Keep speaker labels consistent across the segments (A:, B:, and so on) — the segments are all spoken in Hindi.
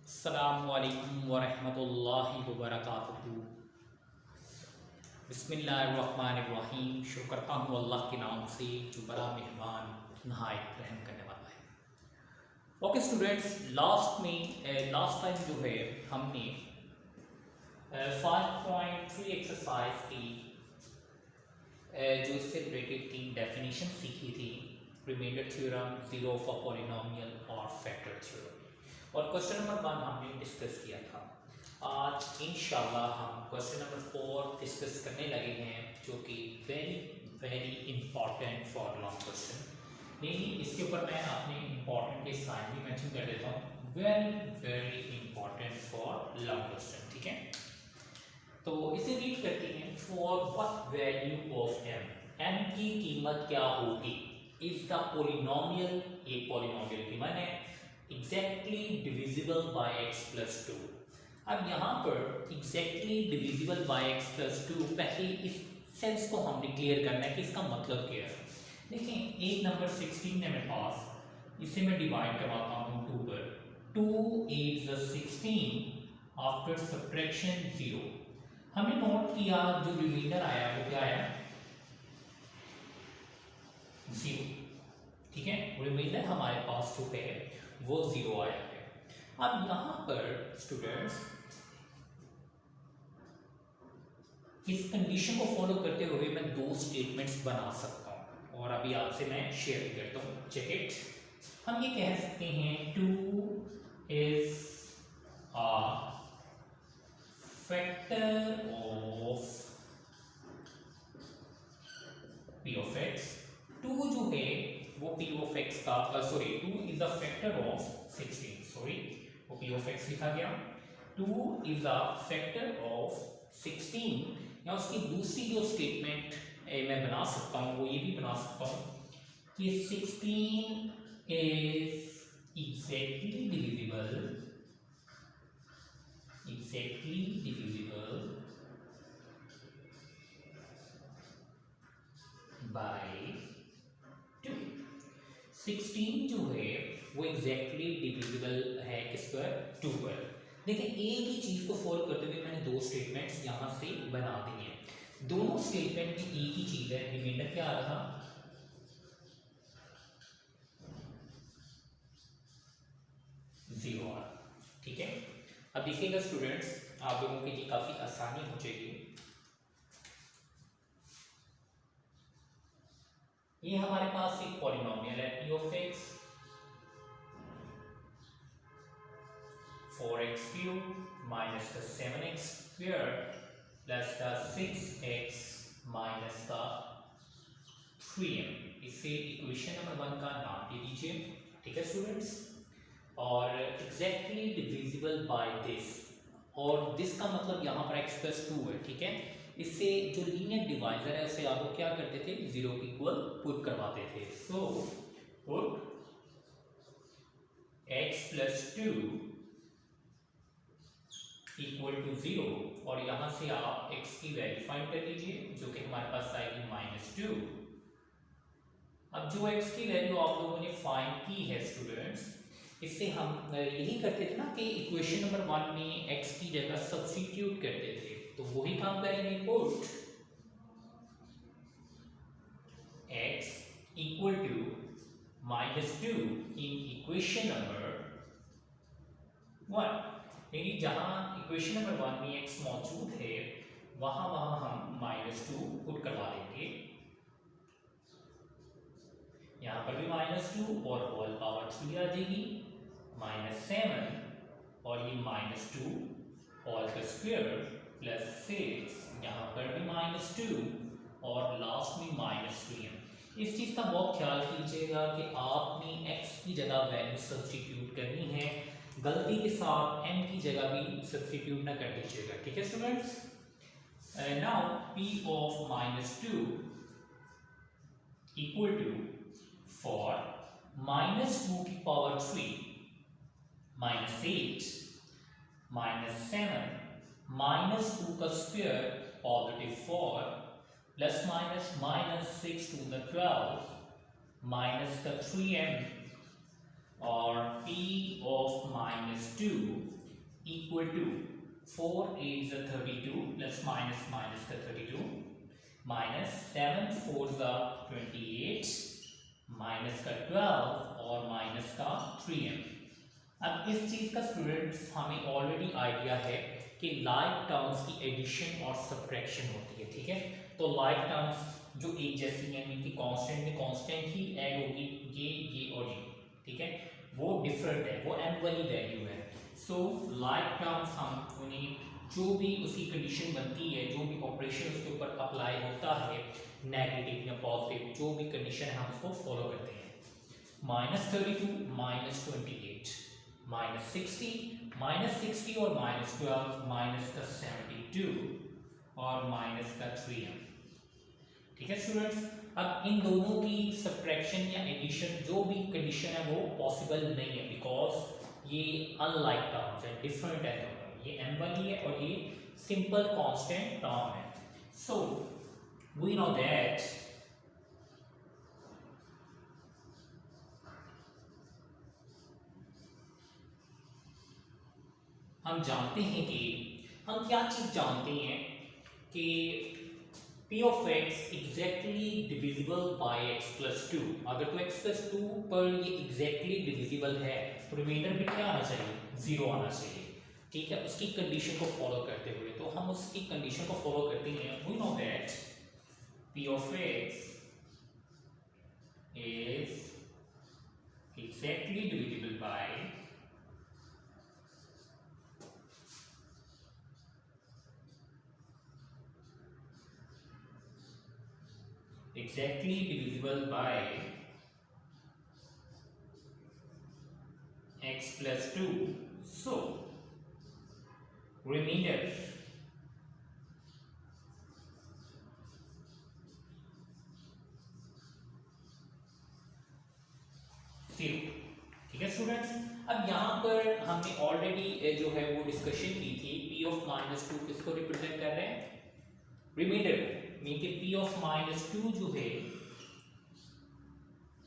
A: अस्सलामुअलैकुम वरहमतुल्लाहि वबरकातुहू। बिस्मिल्लाहिर्रहमानिर्रहीम। शुक्र करता हूँ अल्लाह के नाम से जो बड़ा मेहमान नहायत रहम करने वाला है। ओके स्टूडेंट्स, लास्ट टाइम जो है हमने 5.3 एक्सरसाइज की जो इससे रिलेटेड 3 डेफिनेशन सीखी थी। Remainder theorem, zero of a polynomial और फैक्टर थ्योरम। और क्वेश्चन नंबर 1 हमने डिस्कस किया था। आज इंशाल्लाह हम क्वेश्चन नंबर 4 डिस्कस करने लगे हैं, जो कि very very important for long question. नहीं, इसके ऊपर मैं अपने इंपॉर्टेंट के साइन भी मेंशन कर देता हूँ। Very very important for long question, ठीक है। तो इसे रीड करते हैं। For what value of m की कीमत क्या होगी इज द पॉलिनोमियल, ये पॉलिनोमियल की मान है exactly divisible by x plus 2। अब यहाँ पर exactly divisible by x plus 2, पहले इस सेंस को हमने क्लियर करना है कि इसका मतलब क्या है। देखें, एक नंबर 16 है मेरे पास, इसे मैं डिवाइड करवाता हूँ 2 पर। 2 8 16 आफ्टर सब्ट्रैक्शन 0। हमने नोट किया जो रिमाइंडर आया वो क्या आया, 0, ठीक है। रिमाइंडर हमारे पास जो है वो 0 आया है। अब यहाँ पर स्टूडेंट्स इस कंडीशन को फॉलो करते हुए मैं 2 स्टेटमेंट्स बना सकता हूँ और अभी आपसे मैं शेयर करता हूँ। Check it. हम ये कह सकते हैं 2 is a factor of p of x। 2 जो है वो p ऑफ x का 2 इज द फैक्टर ऑफ 16, वो p ऑफ x लिखा गया। 2 इज द फैक्टर ऑफ 16। या उसकी दूसरी जो स्टेटमेंट मैं बना सकता हूँ वो ये भी बना सकता हूँ कि 16 इज एग्जैक्टली डिविजिबल बाय 2। 16 जो है वो एग्जैक्टली डिविजिबल है किस पर, 2 पर। देखिए, एक ही चीज को फॉलो करते हुए मैंने 2 स्टेटमेंट्स यहां से बना दी हैं। दोनों स्टेटमेंट में एक ही चीज है, रिमाइंडर क्या आ रहा, 0 आ रहा, ठीक है। अब देखिएगा स्टूडेंट्स, आप लोगों के लिए काफी आसानी हो जाएगी। ये हमारे पास एक पॉलिनोमियल है p of x 4x cube minus the 7x square plus the 6x minus the 3m। इसे इक्वेशन नंबर 1 का नाम दे दीजिए, ठीक है स्टूडेंट्स। और एग्जैक्टली डिविजिबल बाय दिस, और दिस का मतलब यहाँ पर x प्लस 2 है, ठीक है। इससे जो लीनियर डिवाइजर है उसे आप लोग क्या करते थे, 0 के इक्वल पुट करवाते थे। So put x plus 2 equal to 0, और यहां से आप x की वैल्यू फाइंड कर लीजिए जो कि हमारे पास आएगी -2। अब जो x की वैल्यू आप लोगों ने फाइंड की है स्टूडेंट्स, इससे हम यही करते थे ना कि इक्वेशन नंबर 1 में x की जगह सब्स्टिट्यूट करते थे, तो वही काम करेंगे। Put x equal to -2 in equation number 1। यानी जहां इक्वेशन नंबर 1 में x मौजूद है वहां हम -2 पुट करवा देंगे। यहां पर भी -2 और होल पावर 3 आ जाएगी, -7 और ये -2 होल का स्क्वायर प्लस 6, यहां पर भी -2 और लास्ट में -3m। इस चीज का बहुत ख्याल कीजिएगा कि आपने x की जगह वैल्यू सब्स्टिट्यूट करनी है, गलती के साथ m की जगह भी सब्स्टिट्यूट ना कर दीजिएगा, ठीक है students. Now p of -2 equal to, for -2 की पावर 3 -8 -7 -2 का square positive 4 plus minus 6 to the 12 minus का 3m और p of -2 इक्वल टू 4 8 ज़ा 32 प्लस माइनस माइनस का 32 माइनस 7 4 ज़ा 28 माइनस का 12 और माइनस का 3m। अब इस चीज़ का स्टूडेंट्स हमें ऑलरेडी आइडिया है कि लाइक टर्म्स की एडिशन और सब्ट्रैक्शन होती है, ठीक है। तो लाइक टर्म्स जो एक जैसी हैं, इनकी कांस्टेंट में कांस्टेंट ही ऐड होगी, ये और ये, ठीक है। वो डिफरेंट है, वो m वाली वैल्यू है। सो लाइक टर्म्स हम उन्हें जो भी उसकी कंडीशन बनती है, जो भी ऑपरेशन उसके ऊपर अप्लाई होता है, नेगेटिव या पॉजिटिव जो भी कंडीशन है हम उसको फॉलो करते हैं। -32 -28 -60 और -12 माइनस का 72 और माइनस का 3m, ठीक है स्टूडेंट्स। अब इन दोनों की सब्ट्रैक्शन या एडिशन जो भी कंडीशन है वो पॉसिबल नहीं है, बिकॉज ये अनलाइक टर्म्स है, डिफरेंट है दोनों, ये m वाली है और ये सिंपल कांस्टेंट टर्म है। सो वी नो दैट हम जानते हैं कि हम क्या चीज जानते हैं कि p of x exactly divisible by x plus 2। अगर तो x प्लस 2 पर ये एग्जैक्टली डिविजिबल है तो रिमाइंडर भी क्या आना चाहिए, 0 आना चाहिए, ठीक है। उसकी कंडीशन को फॉलो करते हुए तो हम उसकी कंडीशन को फॉलो करते हैं। We know that p of x is exactly divisible by x plus 2. So remainder zero, ठीक है स्टूडेंट्स। अब यहाँ पर हमने ऑलरेडी जो है वो डिस्कशन की थी, p of -2 किसको रिप्रेजेंट कर रहे हैं, रिमाइंडर मीन के p of -2 जो है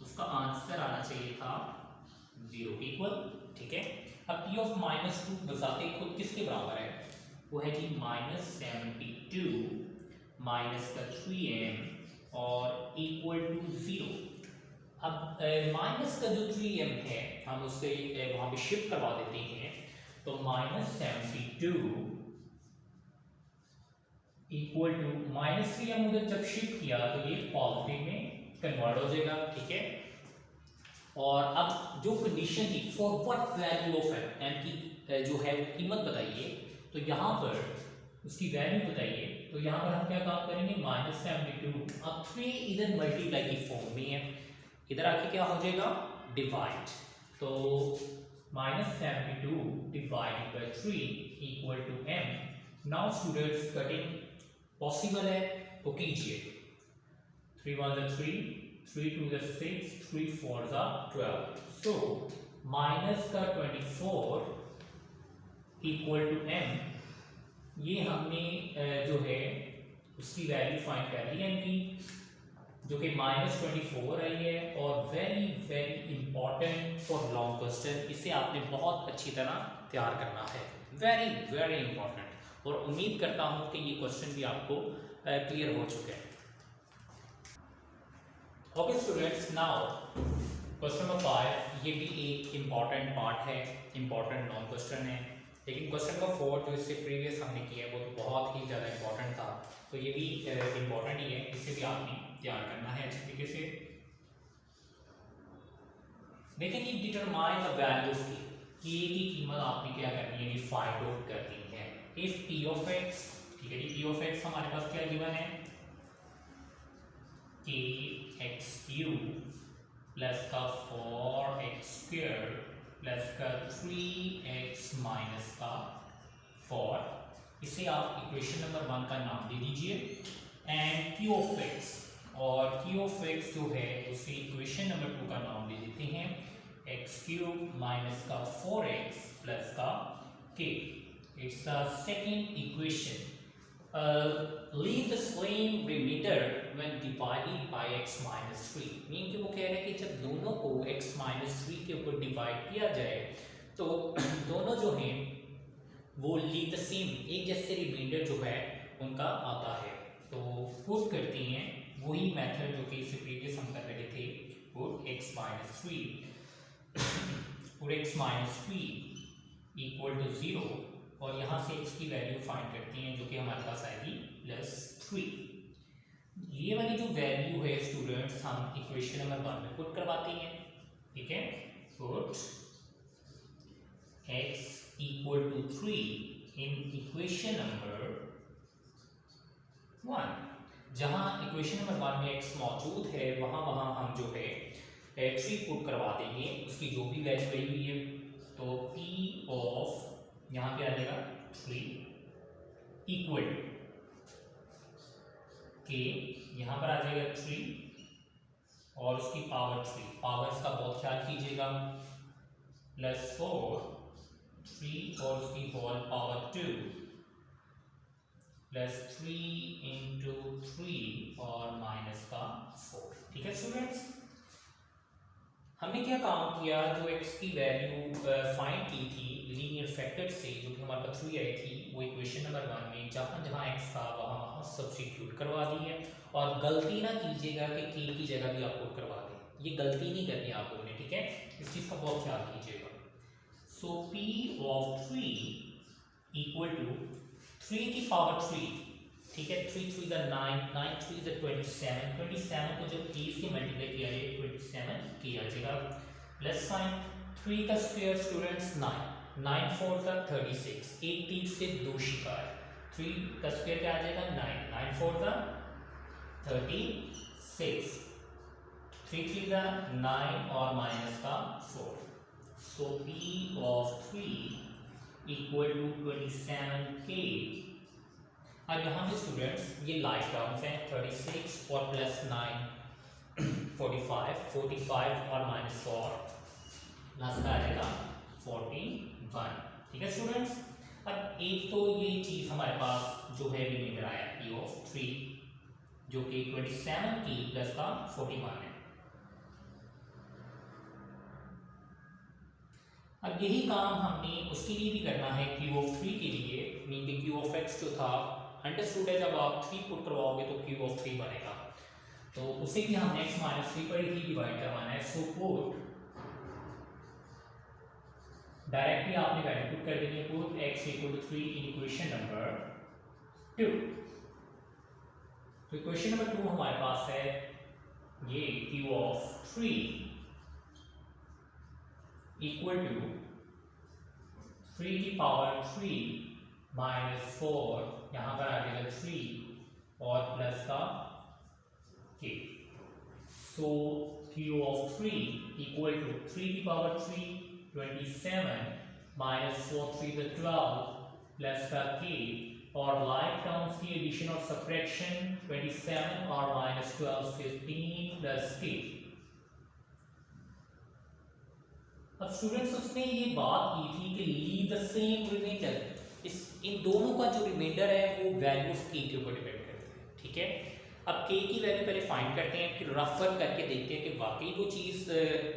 A: उसका आंसर आना चाहिए था 0 के इक्वल, ठीक है। अब p of -2 बजाते खुद किसके बराबर है, वो है जी -72 माइनस का 3m और इक्वल टू 0। अब माइनस का जो 3m है हम उससे वहां पे शिफ्ट करवा देते हैं, तो -72 इक्वल टू -3m उधर जब शिफ्ट किया तो ये पॉजिटिव में कन्वर्ट हो जाएगा, ठीक है। और अब जो कंडीशन थी for what value of m की जो है वो कीमत बताइए, तो यहाँ पर उसकी वैल्यू बताइए। तो यहाँ पर हम क्या काम करेंगे, -72, अब 3 इधर मल्टीप्लाई की फॉर्म में है, इधर आके क्या हो जाएगा डिवाइड, तो -72 divided by 3 equal to m। Now students cutting possible है तो कीजिए, 3 1 3 3 2 6 3 4 12, सो माइनस का 24 इक्वल टू m। ये हमने जो है उसकी वैल्यू फाइंड कर ली है इनकी, जो कि -24 आई है। और very very important for long question, इसे आपने बहुत अच्छी तरह तैयार करना है, वेरी वेरी इंपॉर्टेंट। और उम्मीद करता हूँ कि ये क्वेश्चन भी आपको क्लियर हो चुके हैं। Okay students, now question number 5, ये भी एक इम्पॉर्टेंट पार्ट है, इम्पॉर्टेंट नॉन क्वेश्चन है, लेकिन क्वेश्चन नंबर 4 जो इससे प्रीवियस हमने किया है वो तो बहुत ही ज़्यादा इंपॉर्टेंट था, तो ये भी इम्पॉर्टेंट ही है, इसे भी आपने तैयार करना है अच्छी तरीके से। लेकिन ये determine the value of k की कीमत आपने क्या करनी है, फाइंड आउट करनी है। इफ p of x, ठीक है जी, p of x हमारे पास क्या गिवन है, kx³ प्लस का 4x² प्लस का 3x माइनस का 4, इसे आप इक्वेशन नंबर 1 का नाम दे दीजिए। एंड q of x, और q of x जो है उसे इक्वेशन नंबर 2 का नाम दे देते हैं, x³ माइनस का 4x प्लस का k। It's the second equation. leave the same remainder when divided by x minus 3, mean कि वो कह रहे हैं कि जब दोनों को x minus 3 के ऊपर डिवाइड किया जाए तो दोनों जो हैं वो लीव द सेम, एक जैसे रिमाइंडर जो है उनका आता है। तो पुट करते हैं वही मेथड जो कि इससे प्रीवियस हम कर रहे थे, put x minus three, put x minus three equal to 0 और यहाँ से x की वैल्यू फाइंड करते हैं जो कि हमारे पास आएगी +3। ये वाली जो वैल्यू है स्टूडेंट्स हम इक्वेशन नंबर 1 में पुट करवाते हैं, ठीक है। Put x equal to 3 in equation number 1। जहां इक्वेशन नंबर 1 में x मौजूद है वहां हम जो है 3 पुट करवा देंगे, उसकी जो भी वैल्यू आई हुई है। तो p ऑफ यहाँ पे आ जाएगा 3 इक्वल के, यहाँ पर आ जाएगा 3 और उसकी पावर 3, पावर्स का बहुत ख्याल कीजिएगा, +4 3 और उसकी होल पावर 2 +3 इंटू 3 और माइनस का 4। ठीक है स्टूडेंट्स, हमने क्या काम किया, जो x की वैल्यू फाइंड की थी लीनियर फैक्टर से, जो कि हमारे पास 3 आई थी, वो इक्वेशन नंबर 1 में जहाँ जहाँ x था वहाँ सब्स्टिट्यूट करवा दी है। और गलती ना कीजिएगा कि k की जगह भी आप पुट करवा दें, ये गलती नहीं करनी आप लोगों ने, ठीक है, इस चीज़ का बहुत ख्याल कीजिएगा। सो p ऑफ 3 इक्वल टू 3 की पावर 3, ठीक है, 3 3 द 9, 9 3 द 27, 27 को जब 3 से मल्टीप्लाई किया जाए 27 किया जाएगा, प्लस साइन 3 का स्क्वायर स्टूडेंट्स 9, 9 4 द 36, 1 3 से 2 शिकार, 3 का स्क्वायर क्या आ जाएगा 9, 9 4 द 36, 3 3 द 9 और माइनस का 4। So P of 3 equal to 27K। अब यहाँ पे स्टूडेंट्स ये लाइफ टर्म्स हैं, 36 और प्लस 9 45, 45 और माइनस 4 लास्ट का आ जाएगा 41। ठीक है स्टूडेंट्स, अब एक तो ये चीज़ हमारे पास जो है रिमाइंडर आया P of 3 जो कि 27 की प्लस का 41 है। अब यही काम हमने उसके लिए भी करना है Q of 3 के लिए, मीन कि Q of x जो था अंडरस्टूड है, जब आप 3 पुट करवाओगे तो Q of 3 बनेगा, तो उसे भी हमने x माइनस 3 पर ही डिवाइड करवाना है। सो पुट डायरेक्टली आपने वैल्यू पुट कर देनी है, put x equal to 3 in equation number 2। तो इक्वेशन नंबर 2 हमारे पास है ये Q of 3 इक्वल टू 3 की पावर 3 माइनस 4, यहाँ पर आ जाएगा 3 और प्लस का k। So Q of 3 equal to 3 की पावर 3 27 माइनस 4 3 द 12 प्लस का k, और लाइक टर्म्स की एडिशन और सब्ट्रैक्शन 27 और माइनस 12 15 प्लस k। अब स्टूडेंट्स उसने ये बात की थी कि लीव द सेम रिमाइंडर, इस इन दोनों का जो रिमाइंडर है वो वैल्यू ऑफ k के ऊपर डिपेंड करती है, ठीक है। अब k की वैल्यू पहले फाइंड करते हैं, फिर रफर करके देखते हैं कि वाकई वो चीज़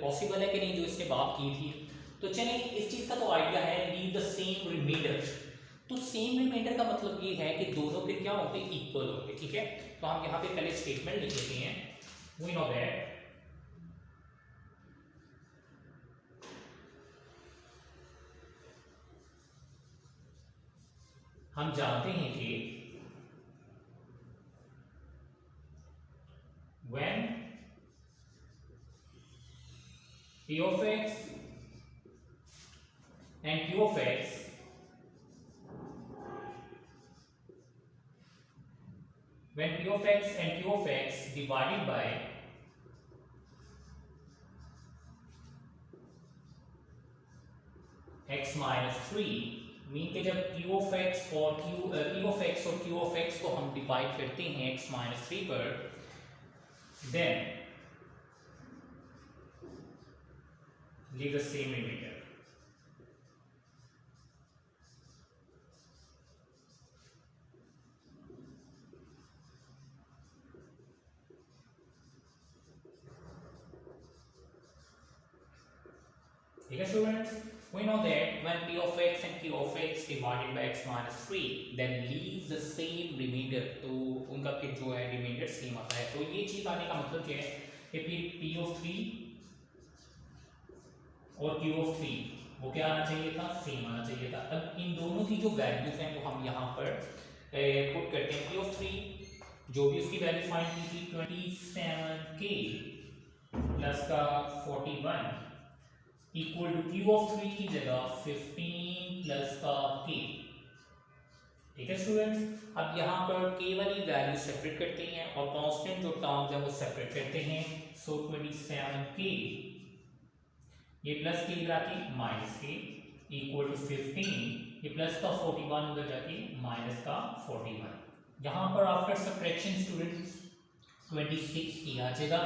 A: पॉसिबल है कि नहीं जो इसने बात की थी। तो चलिए, इस चीज़ का तो आइडिया है लीव द सेम रिमाइंडर, तो सेम रिमाइंडर का मतलब ये है कि दोनों फिर क्या होंगे, इक्वल होंगे, ठीक है। तो हम यहाँ पे पहले स्टेटमेंट लिख लेते हैं, वी नो दैट हम जानते हैं कि when p of x and q of x when p of x and q of x divided by x minus 3, mean के जब q of x और p of x और q of x को हम डिवाइड करते हैं x minus 3 पर, then leave the same remainder। ठीक है students, We know that when p of x and q of x divided by x minus 3 then leaves the same remainder, तो उनका फिर जो है रिमाइंडर सेम आता है। तो ये चीज आने का मतलब क्या है कि फिर p of 3 और q of 3 वो क्या आना चाहिए था, सेम आना चाहिए था। अब इन दोनों की जो वैल्यूज हैं वो हम यहाँ पर पुट करते हैं। p of 3 जो भी उसकी वैल्यू फाइंड की थी 27k प्लस का 41 इक्वल टू q ऑफ 3 की जगह 15 प्लस का k। ठीक है स्टूडेंट्स, अब यहाँ पर k वाली वैल्यू सेपरेट करते हैं और कांस्टेंट जो टर्म्स है वो सेपरेट करते हैं। सो 27k ये प्लस k इधर आके माइनस k इक्वल टू 15, ये प्लस का 41 उधर जाके माइनस का 41। यहाँ पर आफ्टर सब्ट्रैक्शन स्टूडेंट्स 26 की आ जाएगा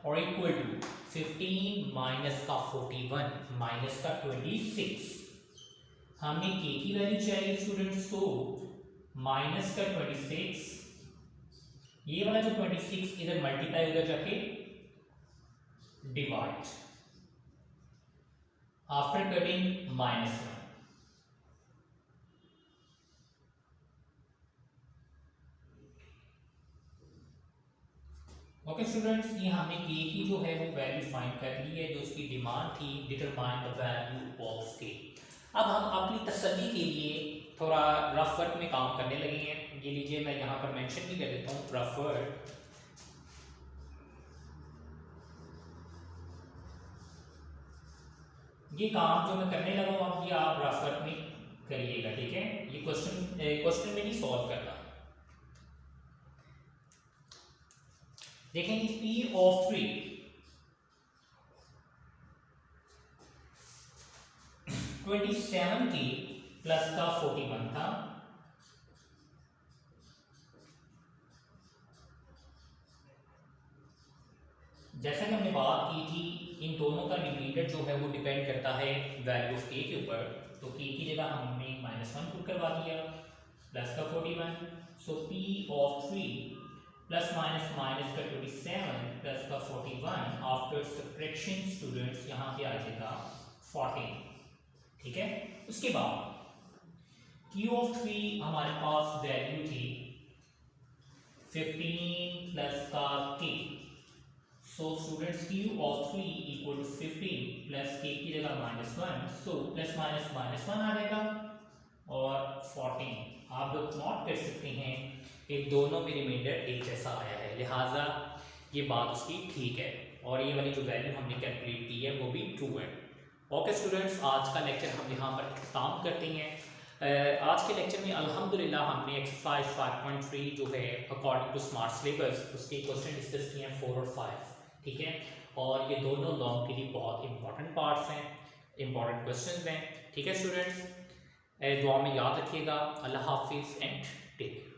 A: और इक्वल टू 15 माइनस का 41 माइनस का 26। हमें k की वैल्यू चाहिए स्टूडेंट्स, तो माइनस का 26, ये वाला जो 26 इधर मल्टीप्लाई उधर जाके divide after cutting minus 1। Okay students, ये हमने k की जो है वो वैल्यू फाइंड कर ली है जो उसकी डिमांड थी, determine the value of k। अब हम अपनी तसल्ली के लिए थोड़ा रफ वर्क में काम करने लगे हैं। ये लीजिए मैं यहाँ पर मेंशन भी कर देता हूँ रफ वर्क। ये काम जो मैं करने लगा हूँ अब ये आप रफ वर्क में करिएगा, ठीक है। ये क्वेश्चन में नहीं सॉल्व करना। देखेंगे p ऑफ 3 27k प्लस का 41 था, जैसा कि हमने बात की थी इन दोनों का रिमाइंडर जो है वो डिपेंड करता है वैल्यू ऑफ k के ऊपर। तो k की जगह हमने -1 पुट करवा दिया प्लस का 41। सो p of 3 plus minus minus का 27 प्लस का 41 आफ्टर सब्ट्रैक्शन स्टूडेंट्स यहाँ पे आ जाएगा 14। ठीक है, उसके बाद q ऑफ 3 हमारे पास वैल्यू थी 15 प्लस का k। So students q of 3 equal to 15 plus k की जगह -1, सो प्लस माइनस -1 आ जाएगा और 14। आप लोग नोट कर सकते हैं कि दोनों में रिमाइंडर एक जैसा आया है, लिहाजा ये बात उसकी ठीक है और ये वाली जो वैल्यू हमने कैलकुलेट की है वो भी ट्रू है। ओके स्टूडेंट्स, आज का लेक्चर हम यहाँ पर इख्तिताम करते हैं। आज के लेक्चर में अल्हम्दुलिल्लाह हमने एक्सरसाइज 5.3 जो है अकॉर्डिंग टू स्मार्ट सिलेबस उसके क्वेश्चन डिस्कस किए हैं 4 और 5। ठीक है, और ये दोनों लॉन्ग के लिए बहुत इंपॉर्टेंट पार्ट्स हैं, इंपॉर्टेंट क्वेश्चन हैं। ठीक है स्टूडेंट्स, दुआ में याद रखिएगा। अल्लाह हाफिज़ एंड टेक केयर।